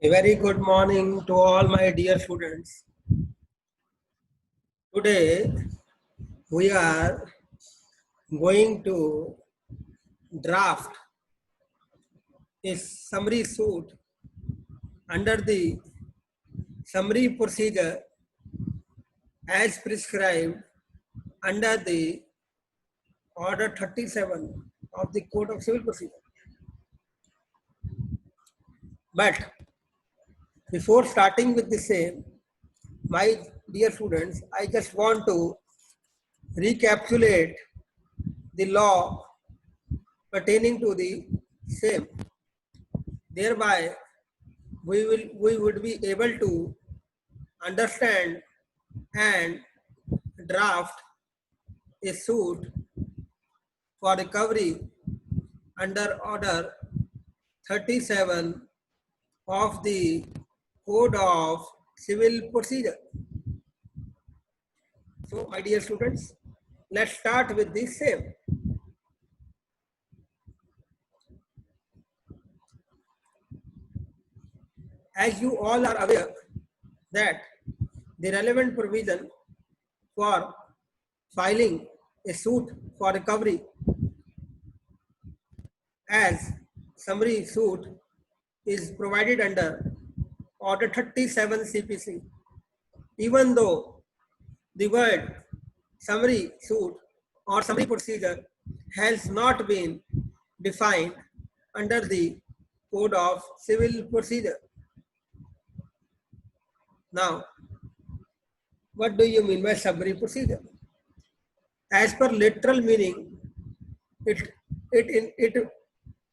A very good morning to all my dear students. Today we are going to draft a summary suit under the summary procedure as prescribed under the Order 37 of the Code of Civil Procedure. But before starting with the same, my dear students, I just want to recapitulate the law pertaining to the same. Thereby, we would be able to understand and draft a suit for recovery under Order 37 of the Code of Civil Procedure. So, my dear students, let's start with the same. As you all are aware that the relevant provision for filing a suit for recovery as summary suit is provided under Order 37 CPC. Even though the word summary suit or summary procedure has not been defined under the Code of Civil Procedure. Now, what do you mean by summary procedure? As per literal meaning, it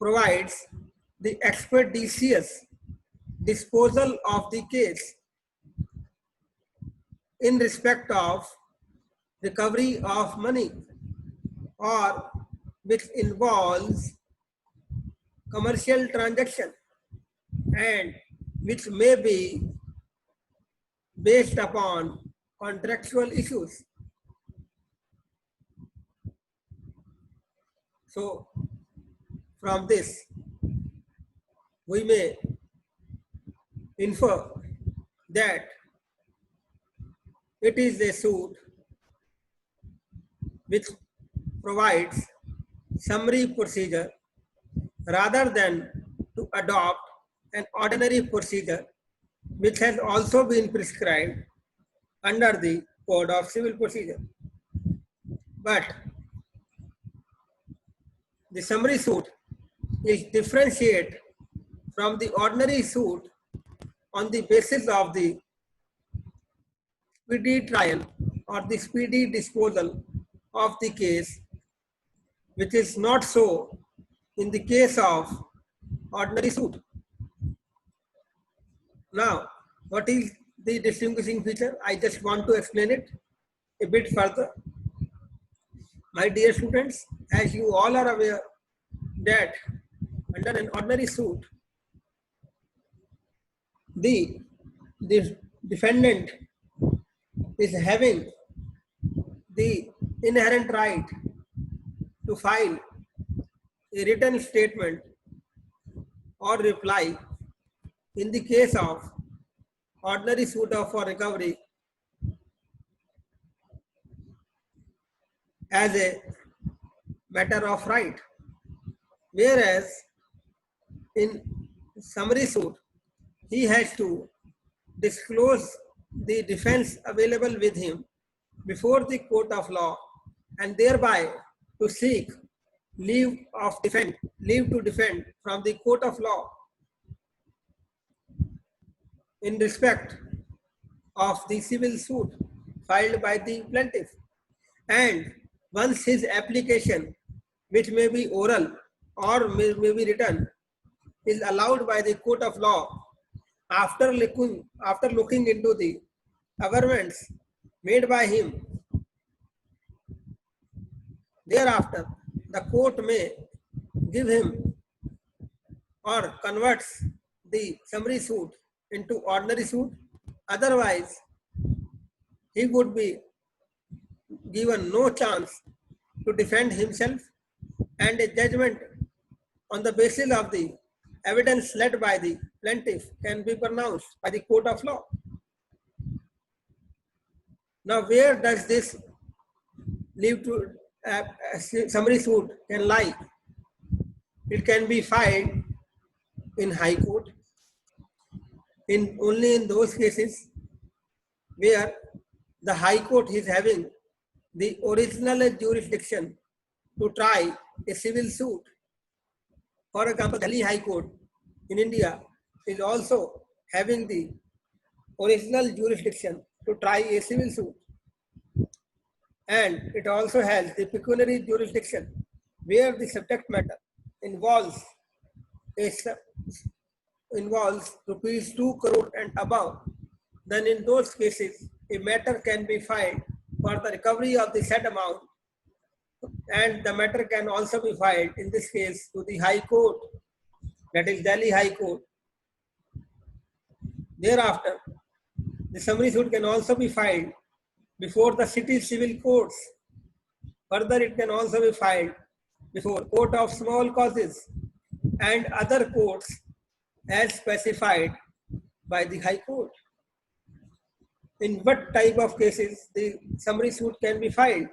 provides the expeditious disposal of the case in respect of recovery of money or which involves commercial transaction and which may be based upon contractual issues. So, from this, we may infer that it is a suit which provides summary procedure rather than to adopt an ordinary procedure which has also been prescribed under the Code of Civil Procedure. But the summary suit is differentiated from the ordinary suit on the basis of the speedy trial or the speedy disposal of the case, which is not so in the case of ordinary suit. Now, what is the distinguishing feature? I just want to explain it a bit further. My dear students, as you all are aware that under an ordinary suit, the defendant is having the inherent right to file a written statement or reply in the case of ordinary suit for recovery as a matter of right, whereas in summary suit he has to disclose the defense available with him before the court of law and thereby to seek leave to defend from the court of law in respect of the civil suit filed by the plaintiff. And once his application, which may be oral or may be written, is allowed by the court of law, after looking into the averments made by him, thereafter the court may give him or converts the summary suit into ordinary suit. Otherwise, he would be given no chance to defend himself, and a judgment on the basis of the evidence led by the plaintiff can be pronounced by the court of law. Now, where does this leave to summary suit can lie? It can be filed in High Court only in those cases where the High Court is having the original jurisdiction to try a civil suit. For example, Delhi High Court in India is also having the original jurisdiction to try a civil suit. And it also has the pecuniary jurisdiction where the subject matter involves rupees 2 crore and above. Then in those cases, a matter can be filed for the recovery of the said amount, and the matter can also be filed in this case to the High Court, that is Delhi High Court. Thereafter, the summary suit can also be filed before the city civil courts. Further, it can also be filed before Court of Small Causes and other courts as specified by the High Court. In what type of cases the summary suit can be filed?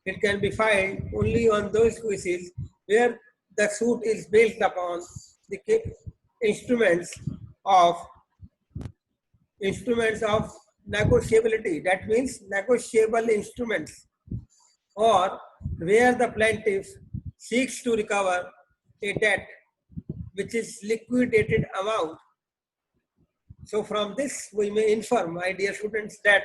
It can be filed only on those cases where the suit is based upon the instruments of negotiability, that means negotiable instruments, or where the plaintiff seeks to recover a debt which is liquidated amount. So from this we may infer, my dear students, that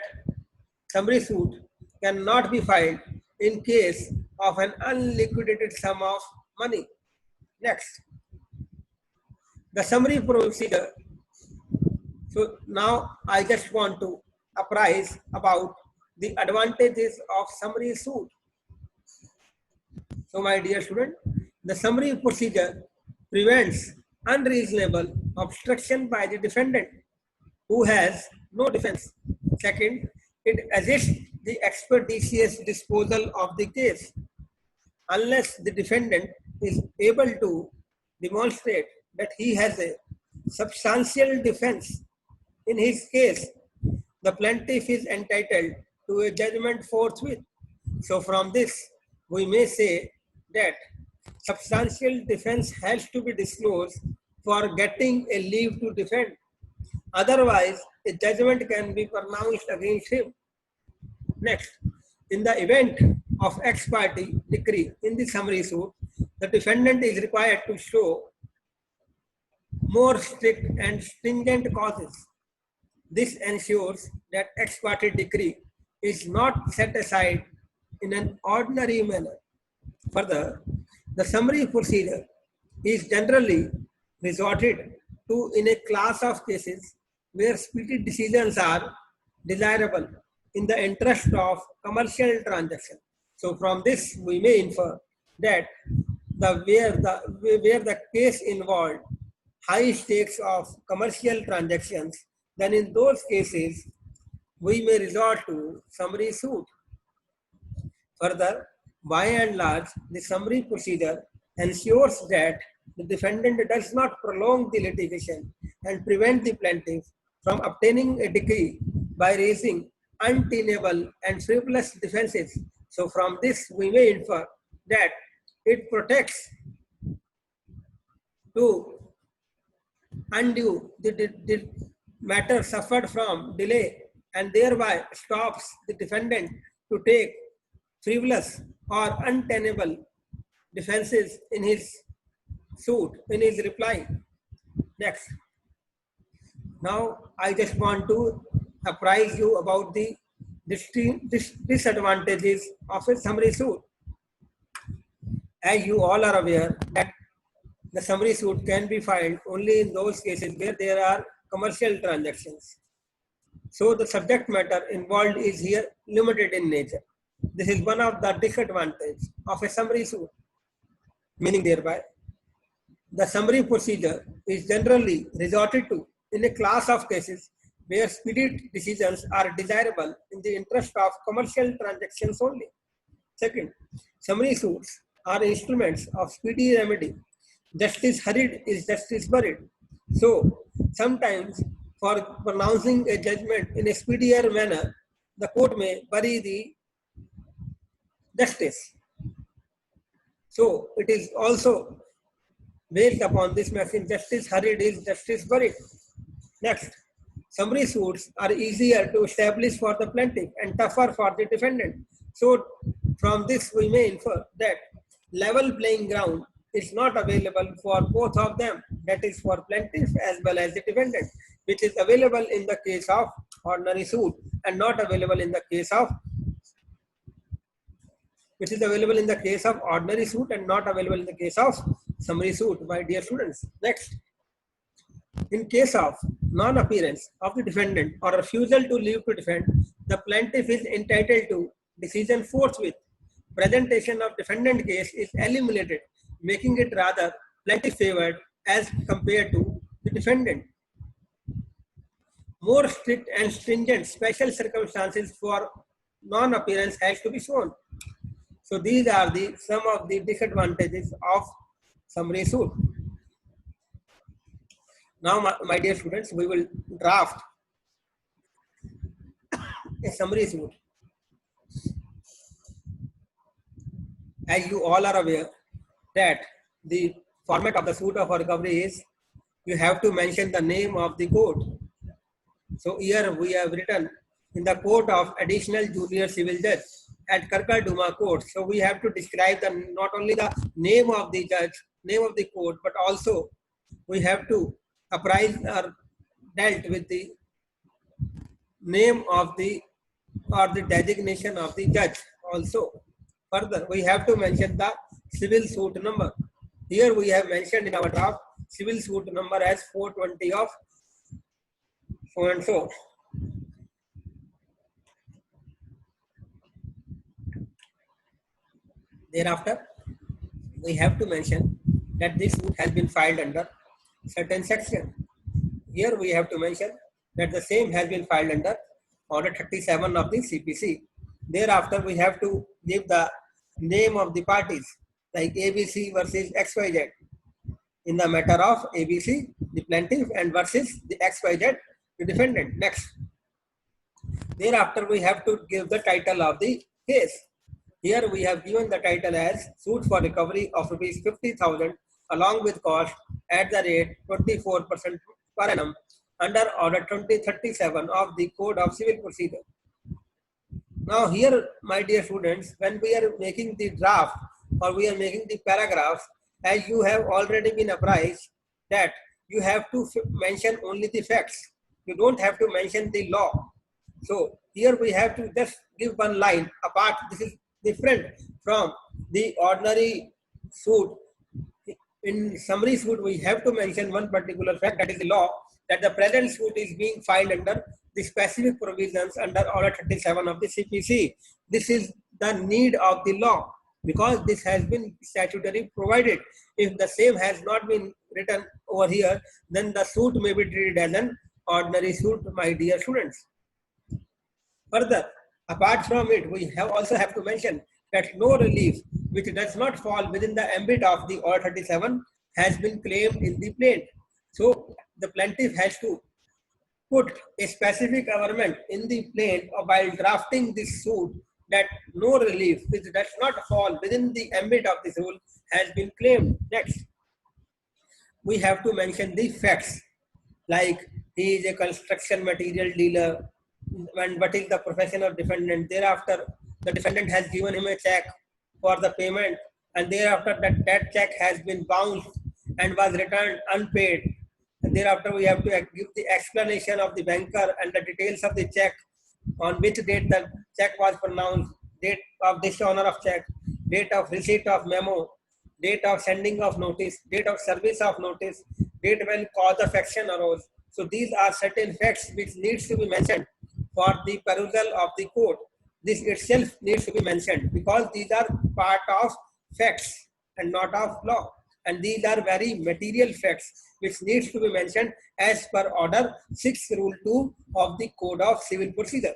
summary suit cannot be filed in case of an unliquidated sum of money. Next, the summary procedure. So now I just want to apprise about the advantages of summary suit. So my dear student, the summary procedure prevents unreasonable obstruction by the defendant who has no defense. Second, it assists the expeditious disposal of the case. Unless the defendant is able to demonstrate that he has a substantial defense in his case, the plaintiff is entitled to a judgment forthwith. So from this, we may say that substantial defense has to be disclosed for getting a leave to defend. Otherwise, a judgment can be pronounced against him. Next, in the event of ex parte decree in the summary suit, the defendant is required to show more strict and stringent causes. This ensures that ex parte decree is not set aside in an ordinary manner. Further, the summary procedure is generally resorted to in a class of cases where speedy decisions are desirable in the interest of commercial transaction. So from this, we may infer that where the case involved high stakes of commercial transactions, then in those cases, we may resort to summary suit. Further, by and large, the summary procedure ensures that the defendant does not prolong the litigation and prevent the plaintiff from obtaining a decree by raising untenable and frivolous defenses. So from this, we may infer that it protects to undo the matter suffered from delay and thereby stops the defendant to take frivolous or untenable defenses in his suit, in his reply. Next. Now, I just want to apprise you about the disadvantages of a summary suit. As you all are aware that the summary suit can be filed only in those cases where there are commercial transactions. So the subject matter involved is here limited in nature. This is one of the disadvantages of a summary suit, meaning thereby the summary procedure is generally resorted to in a class of cases where speedy decisions are desirable in the interest of commercial transactions only. Second, summary suits are instruments of speedy remedy Justice hurried is justice buried. So sometimes for pronouncing a judgment in a speedier manner, the court may bury the justice. So it is also based upon this maxim, justice hurried is justice buried. Next, summary suits are easier to establish for the plaintiff and tougher for the defendant. So from this we may infer that level playing ground is not available for both of them, that is for plaintiff as well as the defendant, which is available in the case of ordinary suit and not available in the case of ordinary suit and not available in the case of summary suit, my dear students. Next, in case of non-appearance of the defendant or refusal to leave to defend, the plaintiff is entitled to decision forthwith. Presentation of defendant case is eliminated, making it rather plaintiff favored as compared to the defendant. More strict and stringent special circumstances for non-appearance has to be shown. So these are some of the disadvantages of summary suit. Now, my dear students, we will draft a summary suit. As you all are aware that the format of the suit of recovery is you have to mention the name of the court. So here we have written in the court of additional junior civil judge at Karkarduma court. So we have to describe not only the name of the judge, name of the court, but also we have to apprise or dealt with the name of the designation of the judge also. Further, we have to mention the civil suit number. Here we have mentioned in our draft civil suit number as 420 of so and so. Thereafter, we have to mention that this suit has been filed under certain section. Here we have to mention that the same has been filed under Order 37 of the CPC. Thereafter, we have to give the name of the parties like ABC versus XYZ in the matter of ABC, the plaintiff, and versus the XYZ, the defendant. Next. Thereafter, we have to give the title of the case. Here we have given the title as Suit for Recovery of Rs 50,000 along with cost at the rate 24% per annum under Order 2037 of the Code of Civil Procedure. Now here, my dear students, when we are making the draft or we are making the paragraphs, as you have already been apprised that you have to mention only the facts. You don't have to mention the law. So here we have to just give one line apart. This is different from the ordinary suit. In summary suit, we have to mention one particular fact, that is the law, that the present suit is being filed under the specific provisions under Order 37 of the CPC. This is the need of the law because this has been statutorily provided. If the same has not been written over here, then the suit may be treated as an ordinary suit, my dear students. Further, apart from it, we also have to mention that no relief which does not fall within the ambit of the Order 37 has been claimed in the plaint. So the plaintiff has to put a specific averment in the plaint while drafting this suit that no relief which does not fall within the ambit of this rule has been claimed. Next, we have to mention the facts like he is a construction material dealer and what is the profession of defendant. Thereafter, the defendant has given him a check for the payment and thereafter that check has been bounced and was returned unpaid. And thereafter, we have to give the explanation of the banker and the details of the check, on which date the check was pronounced, date of dishonor of check, date of receipt of memo, date of sending of notice, date of service of notice, date when cause of action arose. So these are certain facts which needs to be mentioned for the perusal of the court. This itself needs to be mentioned because these are part of facts and not of law. And these are very material facts which needs to be mentioned as per Order 6 Rule 2 of the Code of Civil Procedure.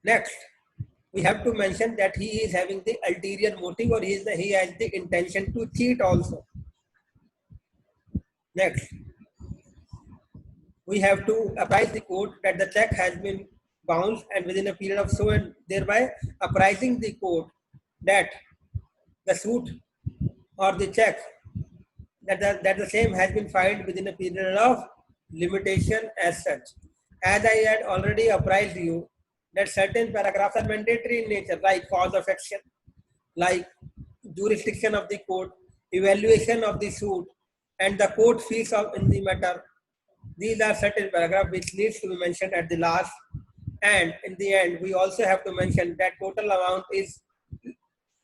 Next, we have to mention that he is having the ulterior motive, or he has the intention to cheat also. Next, we have to apprise the court that the check has been bounced and within a period of so, and thereby apprising the court that the suit or the check that the same has been filed within a period of limitation as such. As I had already apprised you that certain paragraphs are mandatory in nature, like cause of action, like jurisdiction of the court, evaluation of the suit, and the court fees in the matter. These are certain paragraphs which needs to be mentioned at the last, and in the end we also have to mention that total amount is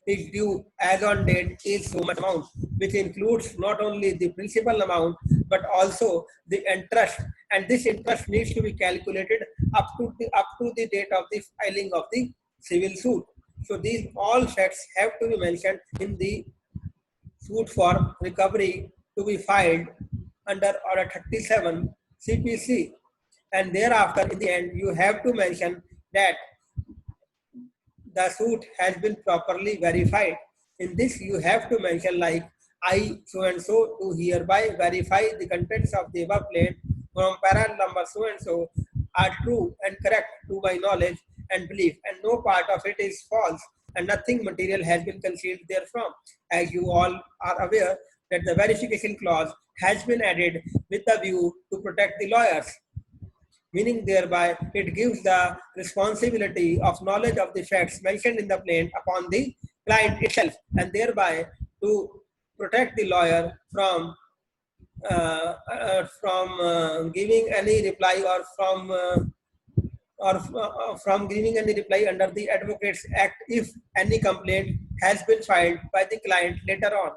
due as on date is so much amount, which includes not only the principal amount but also the interest, and this interest needs to be calculated up to the date of the filing of the civil suit. So these all facts have to be mentioned in the suit for recovery to be filed under Order 37 CPC, and thereafter in the end you have to mention that the suit has been properly verified. In this, you have to mention like I so and so do hereby verify the contents of the above plaint from parallel number so and so are true and correct to my knowledge and belief, and no part of it is false, and nothing material has been concealed therefrom. As you all are aware that the verification clause has been added with the view to protect the lawyers, meaning thereby it gives the responsibility of knowledge of the facts mentioned in the plaint upon the client itself, and thereby to protect the lawyer from giving any reply from giving any reply under the Advocates Act if any complaint has been filed by the client later on,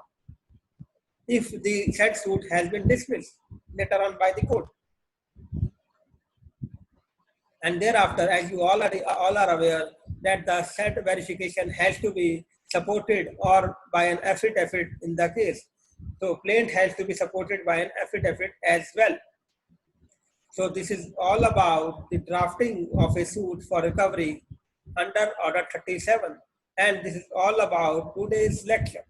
if the said suit has been dismissed later on by the court. And thereafter, as you all are aware, that the said verification has to be supported or by an affidavit in the case. So plaint has to be supported by an affidavit as well. So this is all about the drafting of a suit for recovery under Order 37, and this is all about today's lecture.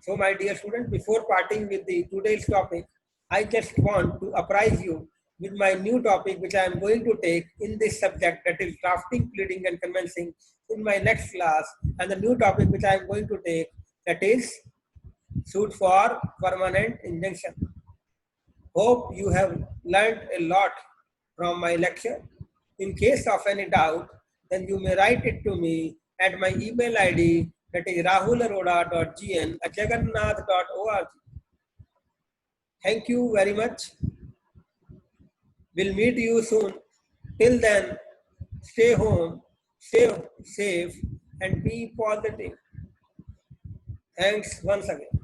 So my dear students, before parting with the today's topic, I just want to apprise you with my new topic which I am going to take in this subject, that is drafting, pleading and convincing, in my next class, and the new topic which I am going to take, that is suit for permanent injunction. Hope you have learned a lot from my lecture. In case of any doubt, then you may write it to me at my email ID, that is rahularoda.gn@jagannath.org. Thank you very much. We'll meet you soon. Till then, stay home, stay safe, and be positive. Thanks once again.